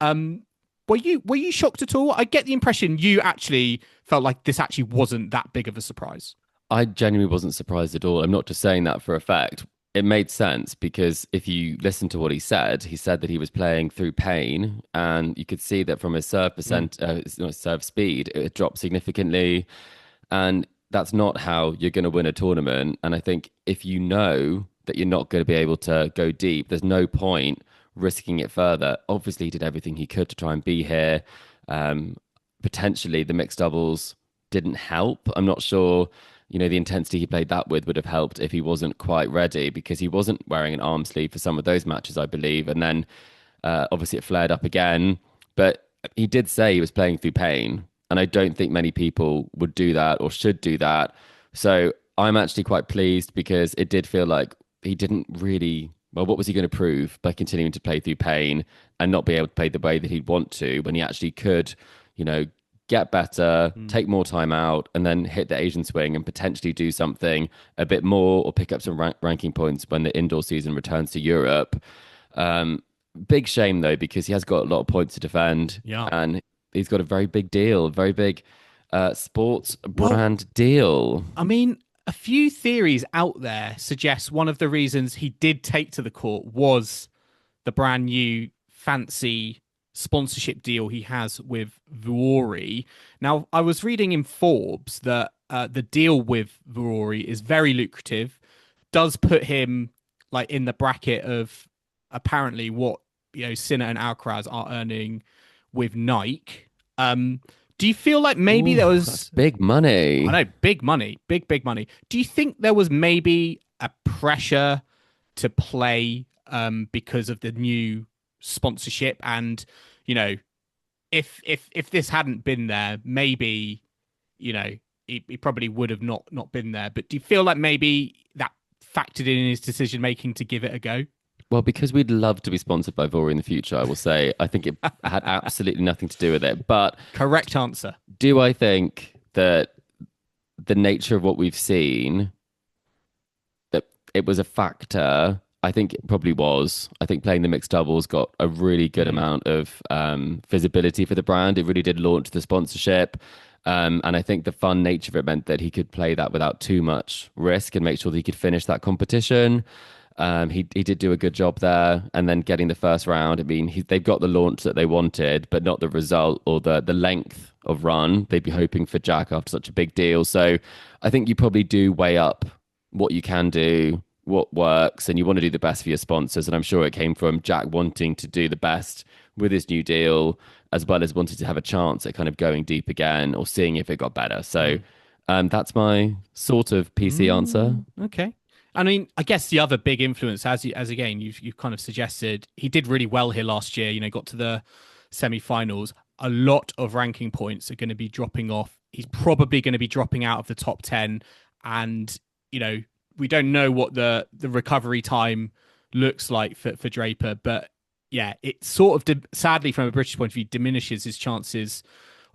[SPEAKER 1] Um, were you shocked at all? I get the impression you actually felt like this actually wasn't that big of a surprise.
[SPEAKER 2] I genuinely wasn't surprised at all. I'm not just saying that for a fact. It made sense because if you listen to what he said that he was playing through pain, and you could see that from his
[SPEAKER 1] Mm.
[SPEAKER 2] serve speed, it dropped significantly, and that's not how you're going to win a tournament. And I think if you know that you're not going to be able to go deep, there's no point risking it further. Obviously, he did everything he could to try and be here. Um, Potentially, the mixed doubles didn't help. I'm not sure, the intensity he played that with would have helped if he wasn't quite ready, because he wasn't wearing an arm sleeve for some of those matches, I believe. And then obviously it flared up again. But he did say he was playing through pain. And I don't think many people would do that or should do that. So I'm actually quite pleased, because it did feel like he didn't really. Well, what was he going to prove by continuing to play through pain and not be able to play the way that he'd want to, when he actually could, you know, get better,
[SPEAKER 1] Mm.
[SPEAKER 2] take more time out, and then hit the Asian swing and potentially do something a bit more, or pick up some ranking points when the indoor season returns to Europe. Um, Big shame though, because he has got a lot of points to defend,
[SPEAKER 1] Yeah.
[SPEAKER 2] and he's got a very big deal, very big sports
[SPEAKER 1] Well,
[SPEAKER 2] brand deal.
[SPEAKER 1] I mean, a few theories out there suggest one of the reasons he did take to the court was the brand new fancy sponsorship deal he has with Vuori. Now, I was reading in Forbes that the deal with Vuori is very lucrative, does put him like in the bracket of apparently what Sinner and Alcaraz are earning with Nike. Do you feel like maybe
[SPEAKER 2] Ooh,
[SPEAKER 1] there
[SPEAKER 2] that's
[SPEAKER 1] was
[SPEAKER 2] big
[SPEAKER 1] I
[SPEAKER 2] money.
[SPEAKER 1] know, big money, big money. Do you think there was maybe a pressure to play because of the new sponsorship? And you know, if this hadn't been there, maybe he probably would have not been there. But do you feel like maybe that factored in his decision making to give it a go?
[SPEAKER 2] Well, because we'd love to be sponsored by Vori in the future, I will say I think it had absolutely nothing to do with it. But
[SPEAKER 1] Correct answer.
[SPEAKER 2] do I think that the nature of what we've seen, that it was a factor? I think it probably was. I think playing the mixed doubles got a really good
[SPEAKER 1] Mm.
[SPEAKER 2] amount of visibility for the brand. It really did launch the sponsorship. And I think the fun nature of it meant that he could play that without too much risk and make sure that he could finish that competition. He did do a good job there, and then getting the first round. I mean, they've got the launch that they wanted, but not the result or the length of run they'd be hoping for Jack after such a big deal. So I think you probably do weigh up what you can do, what works, and you want to do the best for your sponsors. And I'm sure it came from Jack wanting to do the best with his new deal, as well as wanting to have a chance at kind of going deep again or seeing if it got better. So that's my sort of PC answer.
[SPEAKER 1] Okay. I mean, I guess the other big influence, as again you've kind of suggested, he did really well here last year. You know, got to the semi-finals. A lot of ranking points are going to be dropping off. He's probably going to be dropping out of the top 10, and you know, we don't know what the recovery time looks like for Draper, but yeah, it sort of sadly from a British point of view diminishes his chances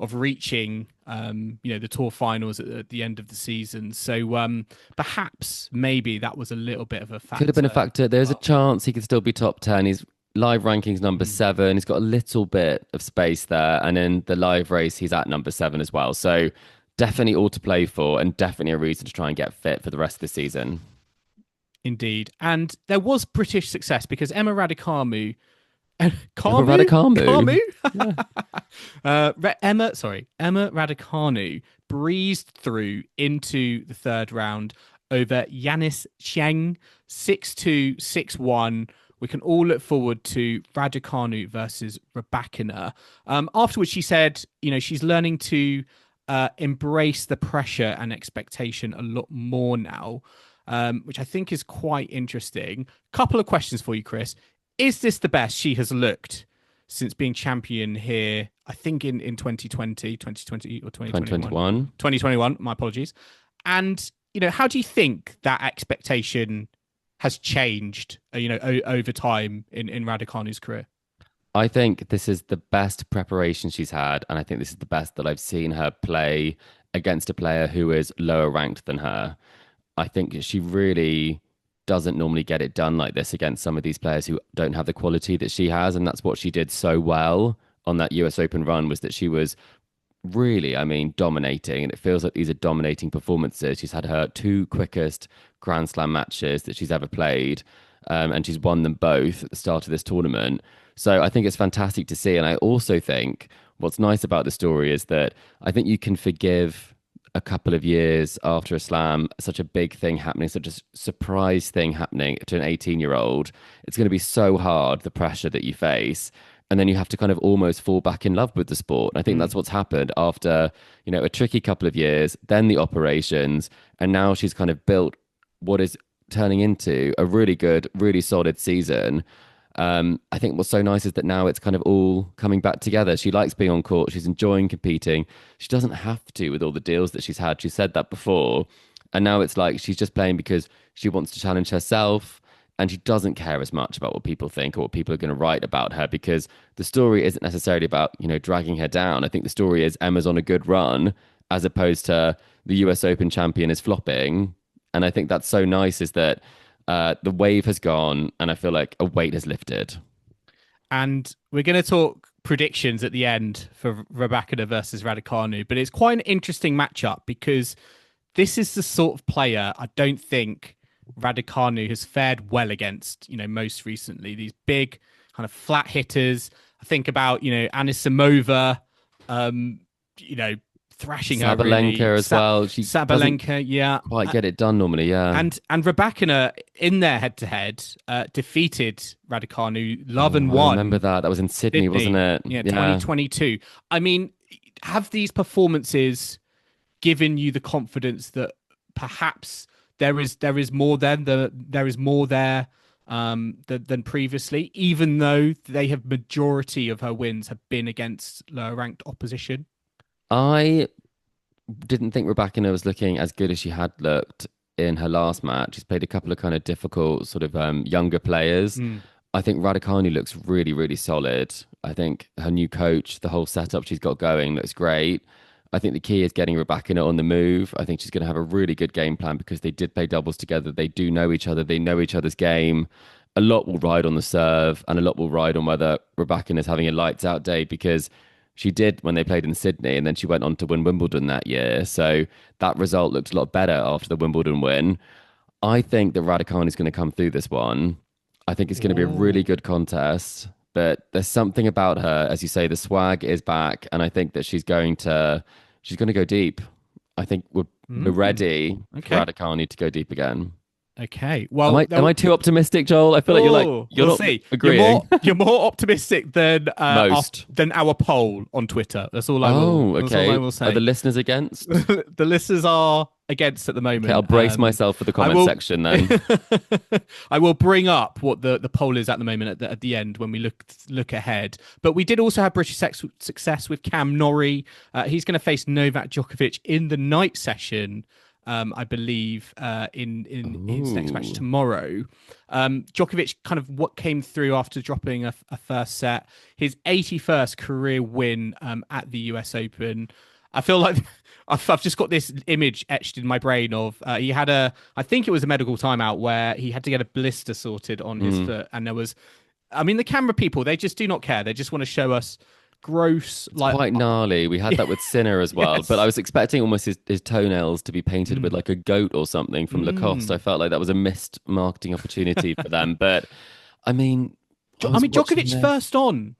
[SPEAKER 1] of reaching the tour finals at the end of the season. So perhaps maybe that was a little bit of a factor.
[SPEAKER 2] Could have been a factor. There's a chance he could still be top 10. His live rankings number 7. He's got a little bit of space there, and in the live race he's at number 7 as well. So definitely all to play for, and definitely a reason to try and get fit for the rest of the season.
[SPEAKER 1] Indeed. And there was British success because Emma Raducanu
[SPEAKER 2] Emma Raducanu.
[SPEAKER 1] Emma Raducanu breezed through into the third round over Yanis Cheng, 6-2, 6-1. We can all look forward to Raducanu versus Rybakina. Afterwards, she said, you know, she's learning to embrace the pressure and expectation a lot more now, which I think is quite interesting. Couple of questions for you, Chris. Is this the best she has looked since being champion here, I think in 2020 or 2021? 2021, my apologies. And, you know, how do you think that expectation has changed, over time in Raducanu's career?
[SPEAKER 2] I think this is the best preparation she's had, and I think this is the best that I've seen her play against a player who is lower ranked than her. I think she really doesn't normally get it done like this against some of these players who don't have the quality that she has, and that's what she did so well on that US Open run, was that she was really, I mean, dominating, and it feels like these are dominating performances. She's had her 2 quickest Grand Slam matches that she's ever played, and she's won them both at the start of this tournament. So I think it's fantastic to see, and I also think what's nice about the story is that I think you can forgive a couple of years after a slam, such a big thing happening, such a surprise thing happening to an 18-year-old. It's going to be so hard, the pressure that you face. And then you have to kind of almost fall back in love with the sport. And I think that's what's happened after, you know, a tricky couple of years, then the operations. And now she's kind of built what is turning into a really good, really solid season. I think what's so nice is that now it's kind of all coming back together. She likes being on court. She's enjoying competing. She doesn't have to with all the deals that she's had. She said that before. And now it's like she's just playing because she wants to challenge herself. And she doesn't care as much about what people think or what people are going to write about her, because the story isn't necessarily about, you know, dragging her down. I think the story is Emma's on a good run, as opposed to the US Open champion is flopping. And I think that's so nice, is that the wave has gone, and I feel like a weight has lifted.
[SPEAKER 1] And we're going to talk predictions at the end for Rybakina versus Raducanu, but it's quite an interesting matchup because this is the sort of player I don't think Raducanu has fared well against, you know, most recently. These big kind of flat hitters. I think about, you know, Anisimova, thrashing her really.
[SPEAKER 2] Sabalenka as well.
[SPEAKER 1] Sabalenka, yeah.
[SPEAKER 2] Quite get it done normally, yeah.
[SPEAKER 1] And Rybakina in their head-to-head defeated Raducanu, love and won.
[SPEAKER 2] I remember that. That was in Sydney, wasn't it?
[SPEAKER 1] Yeah, 2022. I mean, have these performances given you the confidence that perhaps there is more there than previously, even though majority of her wins have been against lower ranked opposition?
[SPEAKER 2] I didn't think Rybakina was looking as good as she had looked in her last match. She's played a couple of kind of difficult sort of younger players. I think Raducanu looks really, really solid. I think her new coach, the whole setup she's got going, looks great. I think the key is getting Rybakina on the move. I think she's going to have a really good game plan because they did play doubles together. They do know each other. They know each other's game. A lot will ride on the serve, and a lot will ride on whether Rybakina is having a lights out day, because she did when they played in Sydney, and then she went on to win Wimbledon that year. So that result looked a lot better after the Wimbledon win. I think that Raducanu is going to come through this one. I think it's going to be a really
[SPEAKER 1] Oh.
[SPEAKER 2] good contest. But there's something about her, as you say, the swag is back, and I think that she's going to go deep. I think we're
[SPEAKER 1] Mm.
[SPEAKER 2] ready for
[SPEAKER 1] Okay.
[SPEAKER 2] Raducanu to go deep again.
[SPEAKER 1] Okay.
[SPEAKER 2] Am
[SPEAKER 1] Well,
[SPEAKER 2] I am I too optimistic, Joel? I feel like
[SPEAKER 1] oh,
[SPEAKER 2] you're
[SPEAKER 1] we'll
[SPEAKER 2] not
[SPEAKER 1] see.
[SPEAKER 2] agreeing.
[SPEAKER 1] You're more optimistic than
[SPEAKER 2] Most.
[SPEAKER 1] than our poll on Twitter.
[SPEAKER 2] Oh,
[SPEAKER 1] That's all I
[SPEAKER 2] okay.
[SPEAKER 1] will
[SPEAKER 2] Are the
[SPEAKER 1] say.
[SPEAKER 2] listeners against?
[SPEAKER 1] The listeners are against at the
[SPEAKER 2] Okay, I'll
[SPEAKER 1] moment.
[SPEAKER 2] brace myself for the
[SPEAKER 1] I
[SPEAKER 2] comment
[SPEAKER 1] will
[SPEAKER 2] section then.
[SPEAKER 1] I will bring up what the poll is at the moment at the end when we look ahead. But we did also have British success with Cam Norrie. He's going to face Novak Djokovic in the night session. I believe in his next match
[SPEAKER 2] Ooh.
[SPEAKER 1] tomorrow. Djokovic kind of what came through after dropping a first set, his 81st career win at the US Open. I feel like I've just got this image etched in my brain of he had I think it was a medical timeout where he had to get a blister sorted on his
[SPEAKER 2] Mm.
[SPEAKER 1] foot, and there was, I mean, the camera people, they just do not care. They just want to show us gross,
[SPEAKER 2] It's
[SPEAKER 1] like,
[SPEAKER 2] quite gnarly. We had that with Sinner as well, but I
[SPEAKER 1] yes.
[SPEAKER 2] was expecting almost his toenails to be painted with
[SPEAKER 1] Mm,
[SPEAKER 2] like a goat or something from Lacoste. I
[SPEAKER 1] mm.
[SPEAKER 2] felt like that was a missed marketing opportunity for them. But I mean, I
[SPEAKER 1] I
[SPEAKER 2] was
[SPEAKER 1] mean,
[SPEAKER 2] watching
[SPEAKER 1] Djokovic
[SPEAKER 2] this.
[SPEAKER 1] first on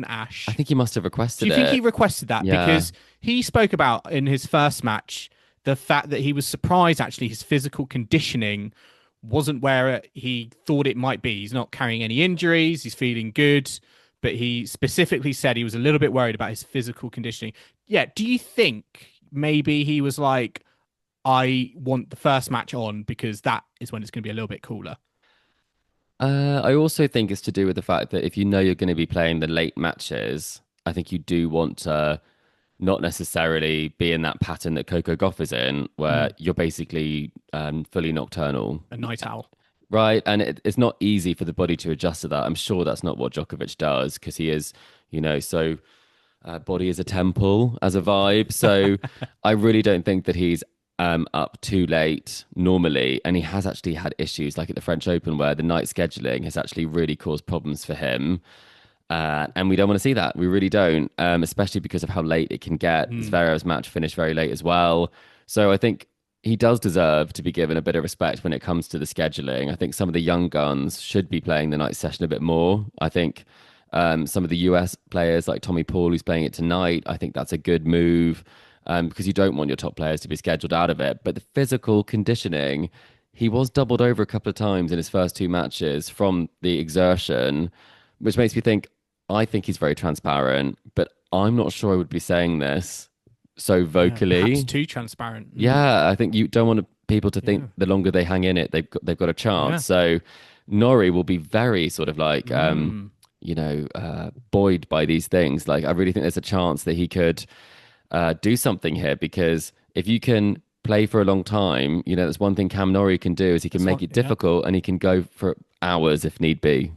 [SPEAKER 2] I
[SPEAKER 1] Ash.
[SPEAKER 2] think he must have
[SPEAKER 1] Do
[SPEAKER 2] requested
[SPEAKER 1] you think he
[SPEAKER 2] it.
[SPEAKER 1] requested that?
[SPEAKER 2] Yeah.
[SPEAKER 1] Because he spoke about in his first match the fact that he was surprised actually his physical conditioning wasn't where he thought it might be. He's not carrying any injuries, he's feeling good, but he specifically said he was a little bit worried about his physical conditioning. Yeah, do you think maybe he was like, I want the first match on because that is when it's going to be a little bit cooler?
[SPEAKER 2] I also think it's to do with the fact that if you know you're going to be playing the late matches, I think you do want to not necessarily be in that pattern that Coco Gauff is in, where
[SPEAKER 1] Mm,
[SPEAKER 2] you're basically fully nocturnal.
[SPEAKER 1] a night owl.
[SPEAKER 2] Right, and it's not easy for the body to adjust to that. I'm sure that's not what Djokovic does because he is, so body is a temple as a vibe. So I really don't think that he's up too late normally, and he has actually had issues like at the French Open where the night scheduling has actually really caused problems for him. And we don't want to see that. We really don't, especially because of how late it can get.
[SPEAKER 1] Mm.
[SPEAKER 2] Zverev's match finished very late as well. So I think he does deserve to be given a bit of respect when it comes to the scheduling. I think some of the young guns should be playing the night session a bit more. I think some of the US players like Tommy Paul, who's playing it tonight, I think that's a good move because you don't want your top players to be scheduled out of it. But the physical conditioning, he was doubled over a couple of times in his first two matches from the exertion, which makes me think I think he's very transparent, but I'm not sure I would be saying this so
[SPEAKER 1] Yeah, perhaps
[SPEAKER 2] vocally.
[SPEAKER 1] too transparent. Mm.
[SPEAKER 2] Yeah, I think you don't want people to think
[SPEAKER 1] Yeah,
[SPEAKER 2] the longer they hang in it, they've got a
[SPEAKER 1] yeah.
[SPEAKER 2] chance. So Norrie will be very sort of like
[SPEAKER 1] Mm.
[SPEAKER 2] buoyed by these things. Like I really think there's a chance that he could do something here because if you can play for a long time, that's one thing Cam Norrie can do is he can
[SPEAKER 1] That's
[SPEAKER 2] make
[SPEAKER 1] what.
[SPEAKER 2] it
[SPEAKER 1] Yeah.
[SPEAKER 2] difficult and he can go for hours if need be.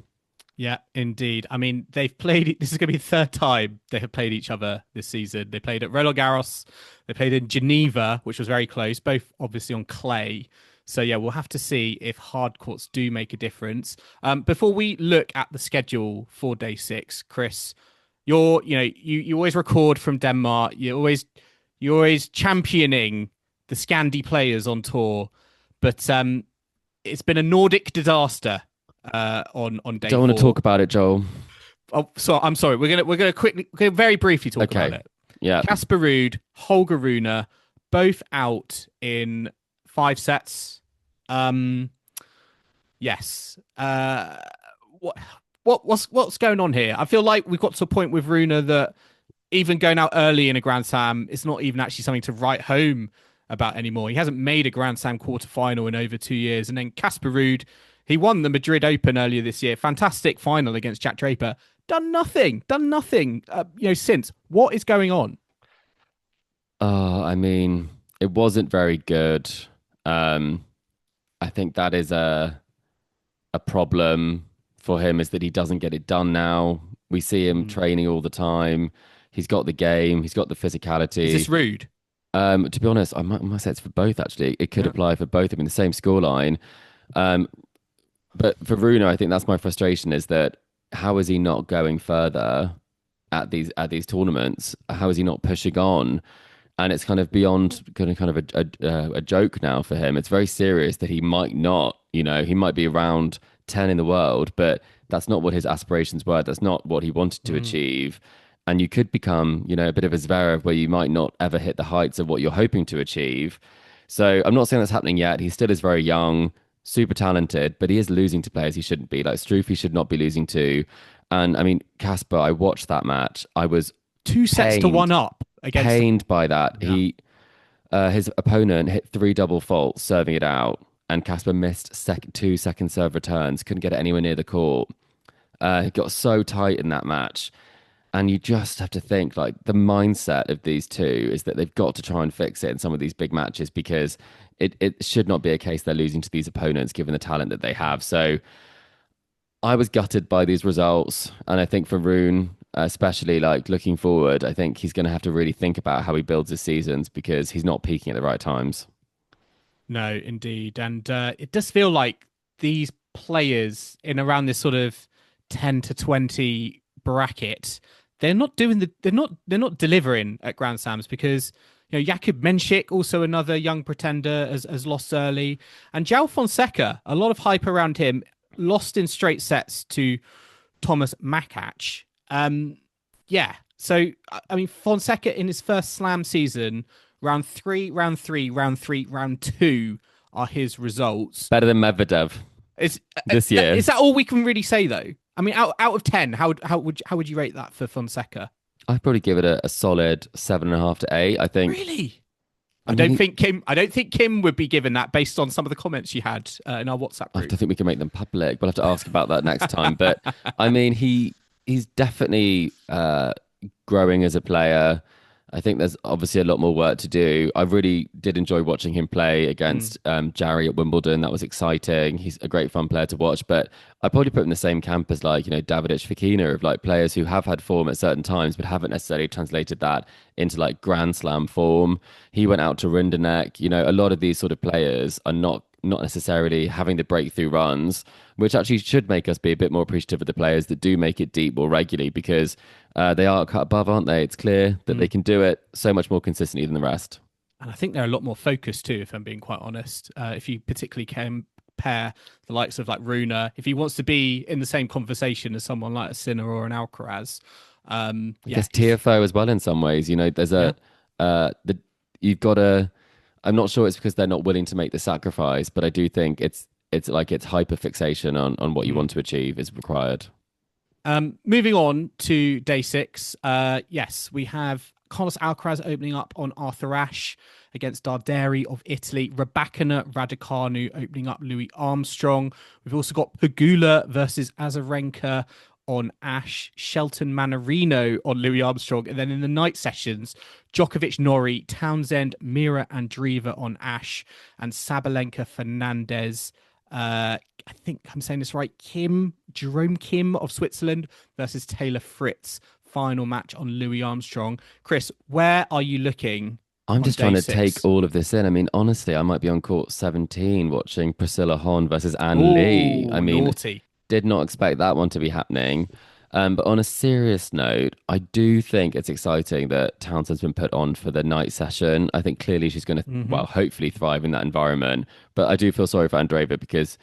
[SPEAKER 1] Yeah, indeed. I mean, they've played. This is going to be the third time they have played each other this season. They played at Roland Garros. They played in Geneva, which was very close, both obviously on clay. So yeah, we'll have to see if hard courts do make a difference. Before we look at the schedule for day six, Chris, you always record from Denmark. You're always championing the Scandi players on tour, but it's been a Nordic disaster on day
[SPEAKER 2] Don't want to
[SPEAKER 1] four.
[SPEAKER 2] talk about it, Joel.
[SPEAKER 1] Oh, so I'm sorry. We're gonna very briefly talk about
[SPEAKER 2] Okay.
[SPEAKER 1] it.
[SPEAKER 2] Yeah.
[SPEAKER 1] Casper Ruud, Holger Rune, both out in 5 sets. Um, yes. What what's going on here? I feel like we've got to a point with Rune that even going out early in a Grand Slam, it's not even actually something to write home about anymore. He hasn't made a Grand Slam quarterfinal in over 2 years. And then Casper Ruud, he won the Madrid Open earlier this year. Fantastic final against Jack Draper. Done nothing. Since. What is going on?
[SPEAKER 2] Oh, I mean, it wasn't very good. Um, I think that is a problem for him is that he doesn't get it done now. We see him
[SPEAKER 1] Hmm.
[SPEAKER 2] training all the time. He's got the game. He's got the
[SPEAKER 1] Is this
[SPEAKER 2] physicality.
[SPEAKER 1] rude?
[SPEAKER 2] To be honest, I might say it's for both actually. It could
[SPEAKER 1] Yeah.
[SPEAKER 2] apply for both. I mean, the same scoreline. Um, but for Rune, I think that's my frustration is that how is he not going further at these tournaments? How is he not pushing on? and it's kind of beyond kind of a joke now for him. It's very serious that he might not, he might be around 10 in the world, but that's not what his aspirations were. That's not what he wanted to achieve. And you could become, a bit of a Zverev where you might not ever hit the heights of what you're hoping to achieve. So I'm not saying that's happening yet. He still is very young, super talented, but he is losing to players he shouldn't be. Like Struff, he should not be losing to. And I mean, Casper, I watched that match. I was
[SPEAKER 1] 2 sets to 1 up against
[SPEAKER 2] pained by that.
[SPEAKER 1] Yeah.
[SPEAKER 2] His opponent hit 3 double faults serving it out, and Casper missed 2 second serve returns. Couldn't get it anywhere near the court. He got so tight in that match. And you just have to think, like, the mindset of these two is that they've got to try and fix it in some of these big matches, because it should not be a case they're losing to these opponents given the talent that they have. So I was gutted by these results. And I think for Rune, especially like looking forward, I think he's going to have to really think about how he builds his seasons, because he's not peaking at the right times.
[SPEAKER 1] No, indeed. And it does feel like these players in around this sort of 10 to 20 bracket, they're not delivering at Grand Slams, because Jakub Mensik, also another young pretender, has lost early, and João Fonseca, a lot of hype around him, lost in straight sets to Thomas Makac. So I mean, Fonseca in his first Slam season, round 3, round 3, round 3, round 2 are his results.
[SPEAKER 2] Better than Medvedev this year.
[SPEAKER 1] Is that all we can really say, though? I mean, out of 10, how would you rate that for Fonseca?
[SPEAKER 2] I'd probably give it a solid 7.5 to 8. I think.
[SPEAKER 1] Really? I don't think Kim would be given that based on some of the comments you had in our WhatsApp group.
[SPEAKER 2] I think we can make them public. We'll have to ask about that next time. But I mean, he's definitely growing as a player. I think there's obviously a lot more work to do. I really did enjoy watching him play against Jarry at Wimbledon. That was exciting. He's a great fun player to watch. But I'd probably put him in the same camp as Davidovich Fokina, of like players who have had form at certain times but haven't necessarily translated that into like Grand Slam form. He went out to Rinderknech. A lot of these sort of players are not necessarily having the breakthrough runs, which actually should make us be a bit more appreciative of the players that do make it deep more regularly, because they are cut above, aren't they? It's clear that they can do it so much more consistently than the rest.
[SPEAKER 1] And I think they're a lot more focused too, if I'm being quite honest. If you particularly compare the likes of like Rune, if he wants to be in the same conversation as someone like a Sinner or an Alcaraz.
[SPEAKER 2] I guess TFO as well in some ways. There's you've got to... I'm not sure it's because they're not willing to make the sacrifice, but I do think it's hyper fixation on what you want to achieve is required.
[SPEAKER 1] Moving on to day 6. Yes, we have Carlos Alcaraz opening up on Arthur Ashe against Darderi of Italy. Rybakina Raducanu opening up Louis Armstrong. We've also got Pegula versus Azarenka on Ashe, Shelton Manarino on Louis Armstrong. And then in the night sessions, Djokovic, Norrie, Townsend, Mira Andreeva on Ashe, and Sabalenka Fernandez. I think I'm saying this right. Jerome Kim of Switzerland versus Taylor Fritz. Final match on Louis Armstrong. Chris, where are you looking?
[SPEAKER 2] I'm just trying to take all of this in. I mean, honestly, I might be on court 17 watching Priscilla Hon versus Anne Lee. I mean,
[SPEAKER 1] naughty.
[SPEAKER 2] Did not expect that one to be happening. But on a serious note, I do think it's exciting that Townsend's been put on for the night session. I think clearly she's going to, hopefully thrive in that environment. But I do feel sorry for Andreeva, because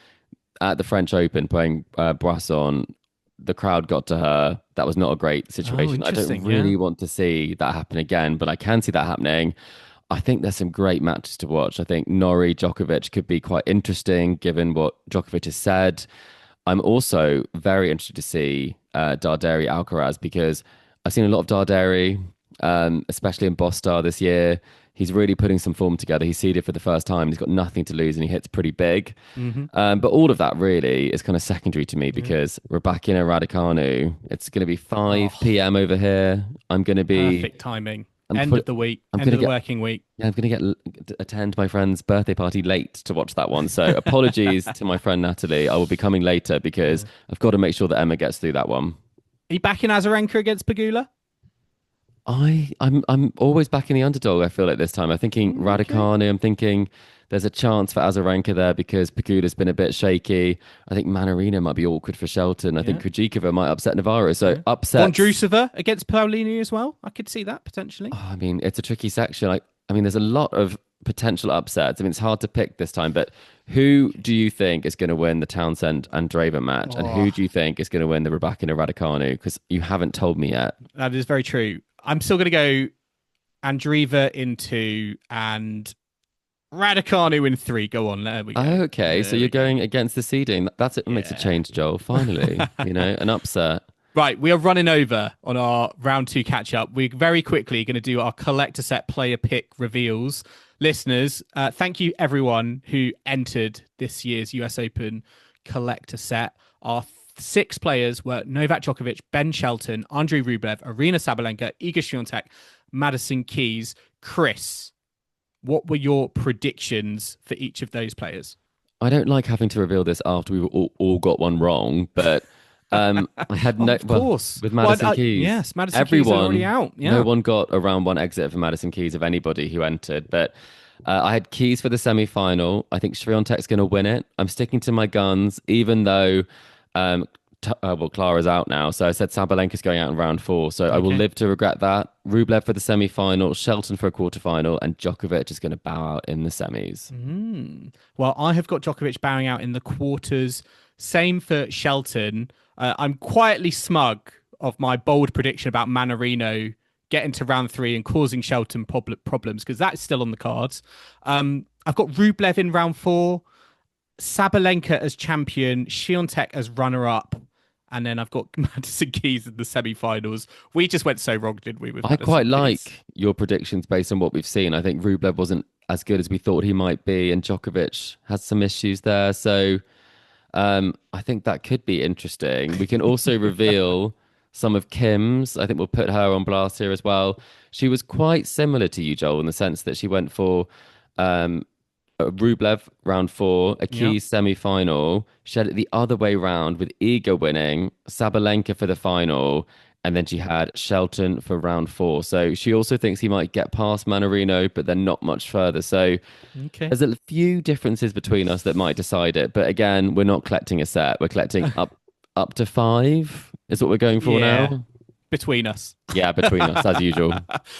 [SPEAKER 2] at the French Open playing Brasson, the crowd got to her. That was not a great situation. I don't really want to see that happen again, but I can see that happening. I think there's some great matches to watch. I think Norrie, Djokovic could be quite interesting given what Djokovic has said. I'm also very interested to see Darderi Alcaraz, because I've seen a lot of Darderi, especially in Bostar this year. He's really putting some form together. He's seeded for the first time. He's got nothing to lose and he hits pretty big. But all of that really is kind of secondary to me, because Rybakina Raducanu, it's going to be 5 p.m. over here. I'm going to be...
[SPEAKER 1] Perfect timing. End of the week. End of the working week.
[SPEAKER 2] Yeah, I'm going to attend my friend's birthday party late to watch that one. So apologies to my friend Natalie. I will be coming later because I've got to make sure that Emma gets through that one.
[SPEAKER 1] Are you back in Azarenka against Pegula?
[SPEAKER 2] I'm always backing the underdog. I feel like this time. I'm thinking
[SPEAKER 1] Okay.
[SPEAKER 2] Raducanu. I'm thinking there's a chance for Azarenka there because Pegula's been a bit shaky. I think Manarino might be awkward for Shelton. I think
[SPEAKER 1] Yeah.
[SPEAKER 2] Krejcikova might upset Navarro. So
[SPEAKER 1] Yeah.
[SPEAKER 2] upsets.
[SPEAKER 1] Vondrousova against Paolini as well. I could see that potentially.
[SPEAKER 2] Oh, I mean, it's a tricky section. I mean, there's a lot of potential upsets. I mean, it's hard to pick this time. But who do you think is going to win the Townsend and Draper match, and who
[SPEAKER 1] Oh,
[SPEAKER 2] do you think is going to win the Rybakina Raducanu? Because you haven't told me yet.
[SPEAKER 1] that is very true. I'm still going to go Andreeva in two and Raducanu in three. Go on, there we go.
[SPEAKER 2] Okay, so
[SPEAKER 1] There
[SPEAKER 2] you're
[SPEAKER 1] we go.
[SPEAKER 2] going against the seeding. That's it. Makes a
[SPEAKER 1] Yeah.
[SPEAKER 2] change, Joel. Finally, an upset.
[SPEAKER 1] Right, we are running over on our round two catch up. We're very quickly going to do our collector set player pick reveals. Listeners, thank you everyone who entered this year's US Open collector set. Our six players were Novak Djokovic, Ben Shelton, Andrei Rublev, Arina Sabalenka, Iga Swiatek, Madison Keys. Chris, what were your predictions for each of those players?
[SPEAKER 2] I don't like having to reveal this after we've all got one wrong, but I had
[SPEAKER 1] Oh,
[SPEAKER 2] no
[SPEAKER 1] of course.
[SPEAKER 2] with Madison Keys.
[SPEAKER 1] Yes, Madison Keys are already
[SPEAKER 2] Everyone,
[SPEAKER 1] out.
[SPEAKER 2] no
[SPEAKER 1] Yeah.
[SPEAKER 2] one got a round one exit for Madison Keys of anybody who entered, but I had Keys for the semi-final. I think Swiatek's going to win it. I'm sticking to my guns, even though Clara's out now, so I said Sabalenka's going out in round four, so I will
[SPEAKER 1] Okay.
[SPEAKER 2] live to regret that. Rublev for the semi-final, Shelton for a quarter-final, and Djokovic is going to bow out in the semis.
[SPEAKER 1] Well, I have got Djokovic bowing out in the quarters. Same for Shelton. I'm quietly smug of my bold prediction about Manarino getting to round three and causing Shelton problems because that's still on the cards. I've got Rublev in round four, Sabalenka as champion, Swiatek as runner-up, and then I've got Madison Keys in the semi-finals. We just went so wrong, didn't we? With
[SPEAKER 2] I quite
[SPEAKER 1] Madison Keys?
[SPEAKER 2] like your predictions based on what we've seen. I think Rublev wasn't as good as we thought he might be, and Djokovic has some issues there. So I think that could be interesting. We can also reveal some of Kim's. I think we'll put her on blast here as well. She was quite similar to you, Joel, in the sense that she went for Rublev round four, a
[SPEAKER 1] Yeah.
[SPEAKER 2] key semi-final. She had it the other way round with Iga winning, Sabalenka for the final, and then she had Shelton for round four. So she also thinks he might get past Manarino, but then not much further. So
[SPEAKER 1] Okay.
[SPEAKER 2] there's a few differences between us that might decide it. But again, we're not collecting a set. We're collecting up to five is what we're going for
[SPEAKER 1] Yeah.
[SPEAKER 2] now.
[SPEAKER 1] Between us.
[SPEAKER 2] Yeah, between us as usual.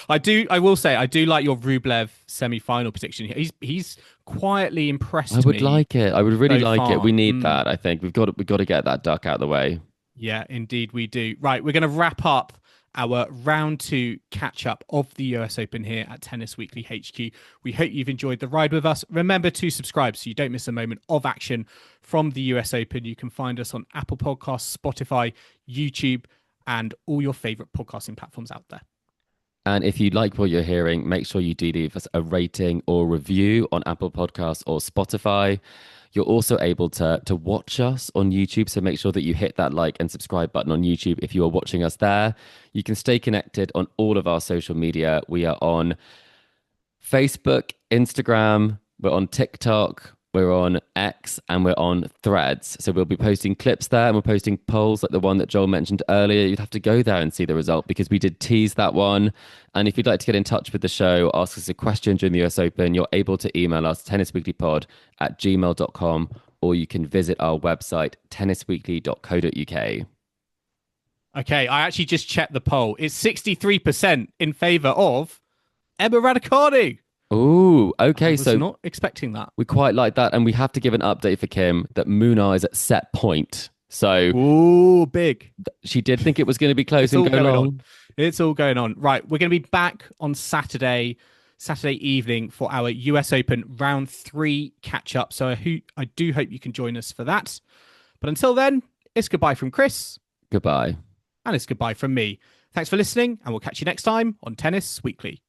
[SPEAKER 1] I will say I do like your Rublev semi-final prediction. He's quietly
[SPEAKER 2] I
[SPEAKER 1] impressed
[SPEAKER 2] would
[SPEAKER 1] me
[SPEAKER 2] like it. I would really
[SPEAKER 1] so
[SPEAKER 2] like it.
[SPEAKER 1] far.
[SPEAKER 2] We need that. I think we've got to get that duck out of the way.
[SPEAKER 1] Yeah, indeed we do. Right, we're going to wrap up our round two catch up of the US Open here at Tennis Weekly HQ. We hope you've enjoyed the ride with us. Remember to subscribe so you don't miss a moment of action from the US Open. You can find us on Apple Podcasts, Spotify, YouTube, and all your favorite podcasting platforms out there.
[SPEAKER 2] And if you like what you're hearing, make sure you do leave us a rating or review on Apple Podcasts or Spotify. You're also able to watch us on YouTube, so make sure that you hit that like and subscribe button on YouTube if you are watching us there. You can stay connected on all of our social media. We are on Facebook, Instagram, we're on TikTok, we're on X, and we're on Threads. So we'll be posting clips there, and we're posting polls like the one that Joel mentioned earlier. You'd have to go there and see the result because we did tease that one. And if you'd like to get in touch with the show, ask us a question during the US Open, you're able to email us tennisweeklypod@gmail.com, or you can visit our website, tennisweekly.co.uk.
[SPEAKER 1] Okay, I actually just checked the poll. It's 63% in favour of Emma Raducanu.
[SPEAKER 2] Ooh,
[SPEAKER 1] I
[SPEAKER 2] okay.
[SPEAKER 1] was
[SPEAKER 2] So
[SPEAKER 1] not expecting that.
[SPEAKER 2] we quite like that. And we have to give an update for Kim that Muna is at set point. So
[SPEAKER 1] Ooh, big.
[SPEAKER 2] she did think it was going to be close
[SPEAKER 1] It's
[SPEAKER 2] and
[SPEAKER 1] all
[SPEAKER 2] go
[SPEAKER 1] going
[SPEAKER 2] long.
[SPEAKER 1] on. It's all going on. Right, we're going to be back on Saturday evening for our US Open round three catch up. So I do hope you can join us for that. But until then, it's goodbye from Chris.
[SPEAKER 2] Goodbye.
[SPEAKER 1] And it's goodbye from me. Thanks for listening, and we'll catch you next time on Tennis Weekly.